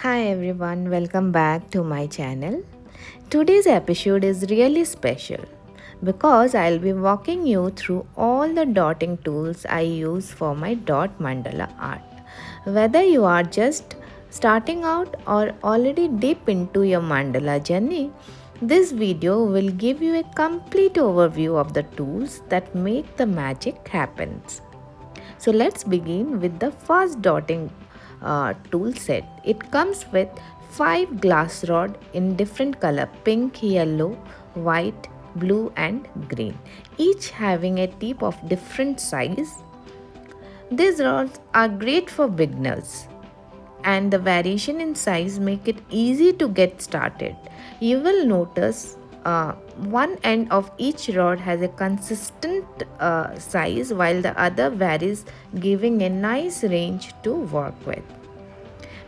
Hi everyone, welcome back to my channel. Today's episode is really special because I'll be walking you through all the dotting tools I use for my dot mandala art. Whether you are just starting out or already deep into your mandala journey, this video will give you a complete overview of the tools that make the magic happen. So let's begin with the first dotting tool set. It comes with 5 glass rod in different color: pink, yellow, white, blue and green, each having a tip of different size. These rods are great for beginners and the variation in size make it easy to get started. You will notice one end of each rod has a consistent size while the other varies, giving a nice range to work with.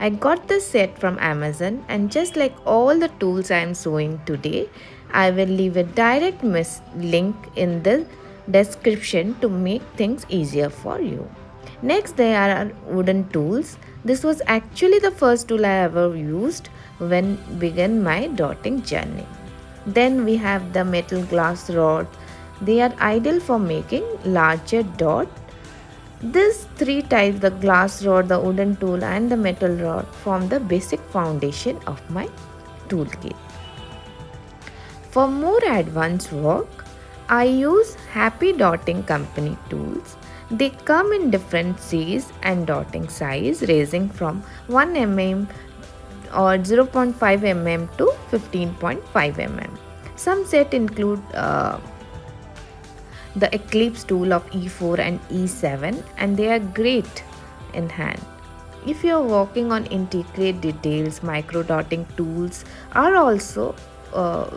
I got this set from Amazon, and just like all the tools I am showing today, I will leave a direct link in the description to make things easier for you. Next, there are wooden tools. This was actually the first tool I ever used when began my dotting journey. Then we have the metal glass rod. They are ideal for making larger dot. These three types, the glass rod, the wooden tool and the metal rod, form the basic foundation of my toolkit. For more advanced work, I use Happy Dotting Company tools. They come in different sizes and dotting size ranging from 1 mm or 0.5 mm to 15.5 mm. Some set include the Eclipse tool of E4 and E7, and they are great in hand. If you are working on intricate details, micro dotting tools are also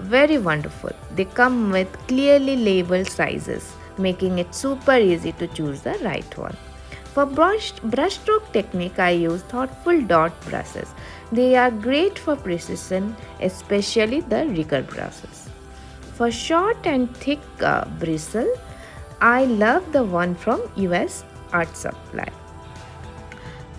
very wonderful. They come with clearly labeled sizes, making it super easy to choose the right one. For brushstroke technique, I use thoughtful dot brushes. They are great for precision, especially the rigger brushes. For short and thick bristle, I love the one from US Art Supply.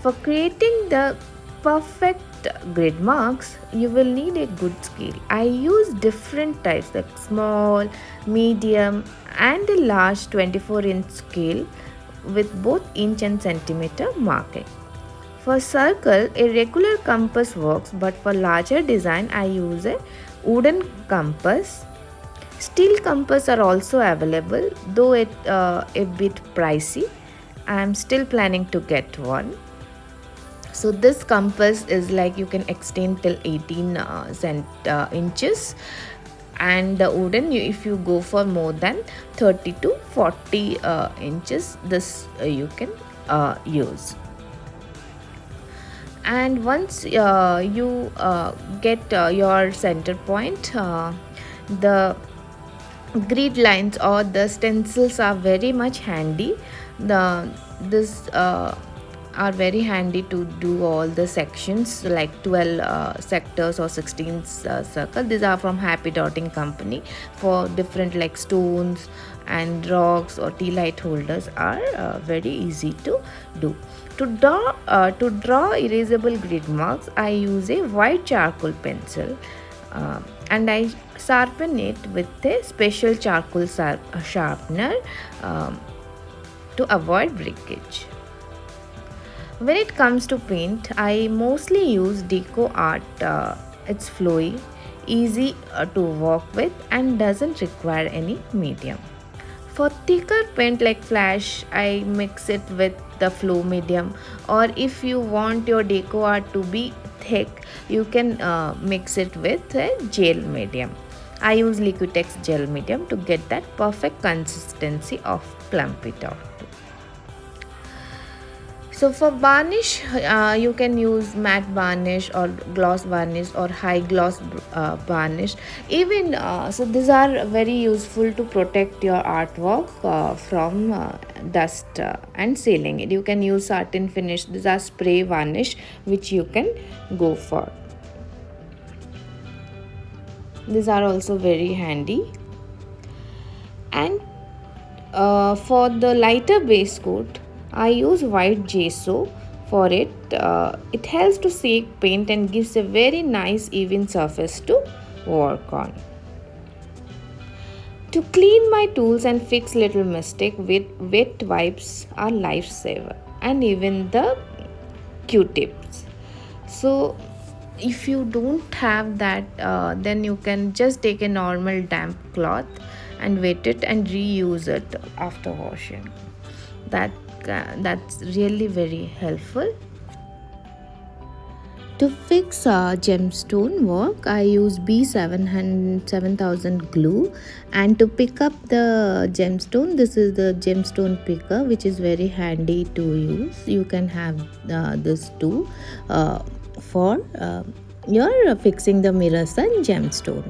For creating the perfect grid marks, you will need a good scale. I use different types like small, medium and a large 24-inch scale with both inch and centimeter marking. For circle, a regular compass works, but for larger design, I use a wooden compass. Steel compass are also available, though it a bit pricey. I am still planning to get one. So this compass is like you can extend till 18 inches, and the wooden, if you go for more than 30 to 40 inches, this you can use. And once you get your center point, the grid lines or the stencils are very much handy. This are very handy to do all the sections like 12 sectors or 16 circle. These are from Happy Dotting Company. For different like stones and rocks or tea light holders are very easy to do. To draw erasable grid marks, I use a white charcoal pencil and I sharpen it with a special charcoal sharpener to avoid breakage. When it comes to paint, I mostly use Deco Art. It's flowy, easy to work with and doesn't require any medium. For thicker paint like flash, I mix it with the flow medium, or if you want your Deco Art to be thick, you can mix it with a gel medium. I use Liquitex gel medium to get that perfect consistency of plump it out. So for varnish, you can use matte varnish or gloss varnish or high gloss varnish. Even so, these are very useful to protect your artwork from dust and sealing it. You can use satin finish. These are spray varnish which you can go for. These are also very handy. And for the lighter base coat, I use white gesso for it. It helps to shake paint and gives a very nice even surface to work on. To clean my tools and fix little mistake with wet wipes are lifesaver, and even the q-tips. So if you don't have that, then you can just take a normal damp cloth and wet it and reuse it after washing. That's really very helpful. To fix gemstone work, I use B7000 glue, and to pick up the gemstone, this is the gemstone picker, which is very handy to use. You can have this too for your fixing the mirrors and gemstone.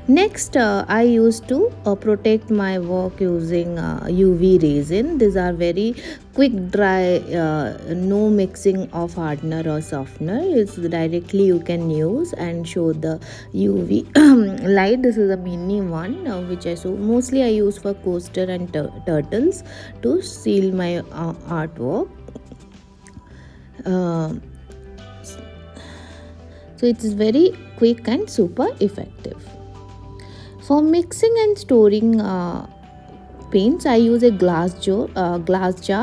Next, I used to protect my work using UV resin. These are very quick dry, no mixing of hardener or softener. It's directly you can use and show the UV light. This is a mini one which I mostly I use for coaster and turtles to seal my artwork. So it is very quick and super effective. For mixing and storing paints, I use a glass jar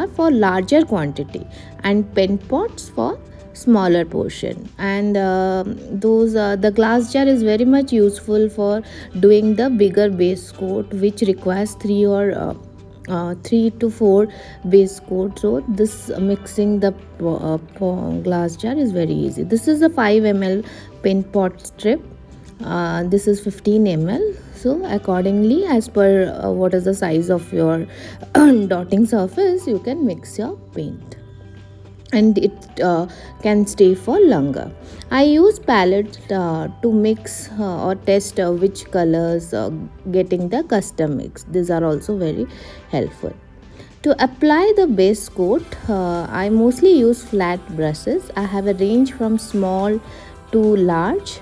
for larger quantity and paint pots for smaller portion. And the glass jar is very much useful for doing the bigger base coat, which requires 3 to 4 base coat. So this mixing the glass jar is very easy. This is a 5 ml paint pot strip. This is 15 ml. So accordingly, as per what is the size of your dotting surface, you can mix your paint, and it can stay for longer. I use palette to mix or test which colors getting the custom mix. These are also very helpful. To apply the base coat, I mostly use flat brushes. I have a range from small to large.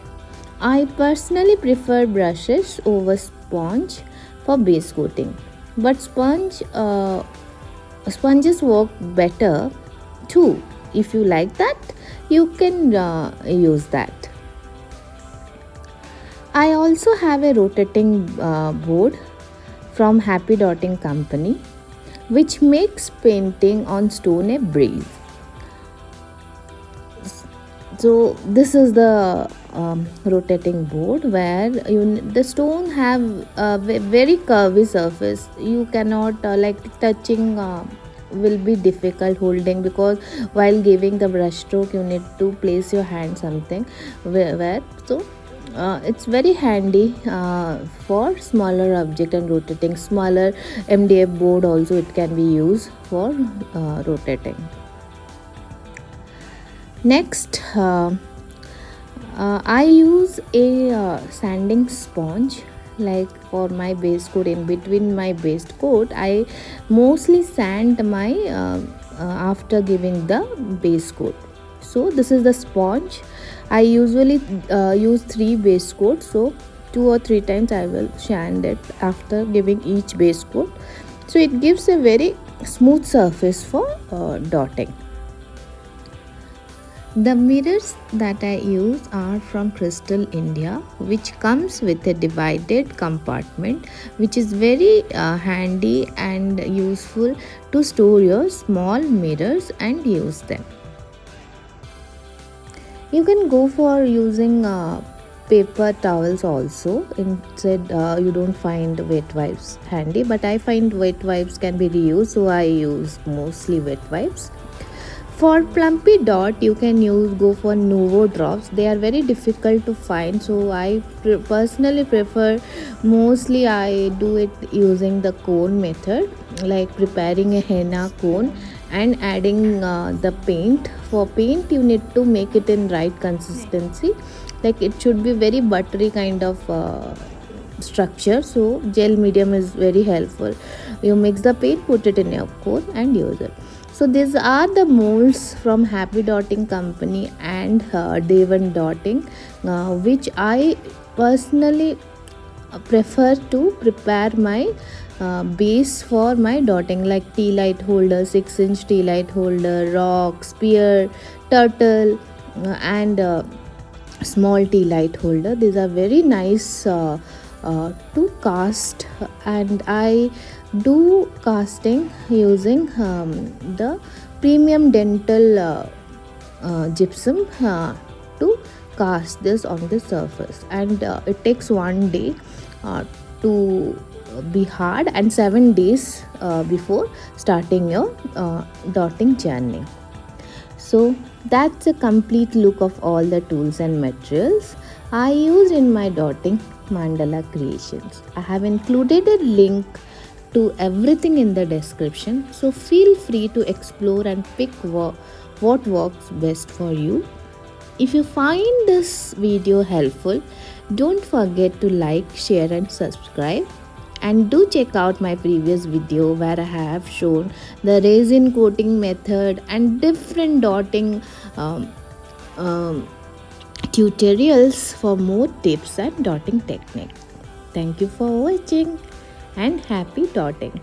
I personally prefer brushes over sponge for base coating, but sponges work better too. If you like that, you can use that. I also have a rotating board from Happy Dotting Company, which makes painting on stone a breeze. So this is the rotating board where the stone have a very curvy surface. You cannot like touching will be difficult holding, because while giving the brush stroke you need to place your hand something where so it's very handy for smaller object and rotating. Smaller MDF board also it can be used for rotating. Next, I use a sanding sponge. Like for my base coat, in between my base coat, I mostly sand my after giving the base coat. So this is the sponge. I usually use 3 base coats, so 2 or 3 times I will sand it after giving each base coat. So it gives a very smooth surface for dotting. The mirrors that I use are from Crystal India, which comes with a divided compartment, which is very handy and useful to store your small mirrors and use them. You can go for using paper towels also. Instead, you don't find wet wipes handy, but I find wet wipes can be reused, so I use mostly wet wipes. For plumpy dot, you can go for Nuvo drops. They are very difficult to find, so I personally prefer, mostly I do it using the cone method, like preparing a henna cone and adding the paint. For paint, you need to make it in right consistency, like it should be very buttery kind of structure. So gel medium is very helpful. You mix the paint, put it in your cone and use it. So these are the molds from Happy Dotting Company and Devon Dotting, which I personally prefer to prepare my base for my dotting, like tea light holder, 6-inch tea light holder, rock, spear, turtle, and small tea light holder. These are very nice to cast, and I do casting using the premium dental gypsum to cast this on the surface, and it takes 1 day to be hard, and 7 days before starting your dotting journey. So that's a complete look of all the tools and materials I use in my dotting mandala creations. I have included a link to everything in the description, so feel free to explore and pick what works best for you. If you find this video helpful, don't forget to like, share and subscribe. And do check out my previous video where I have shown the resin coating method and different dotting um, um, tutorials for more tips and dotting technique. Thank you for watching and happy dotting.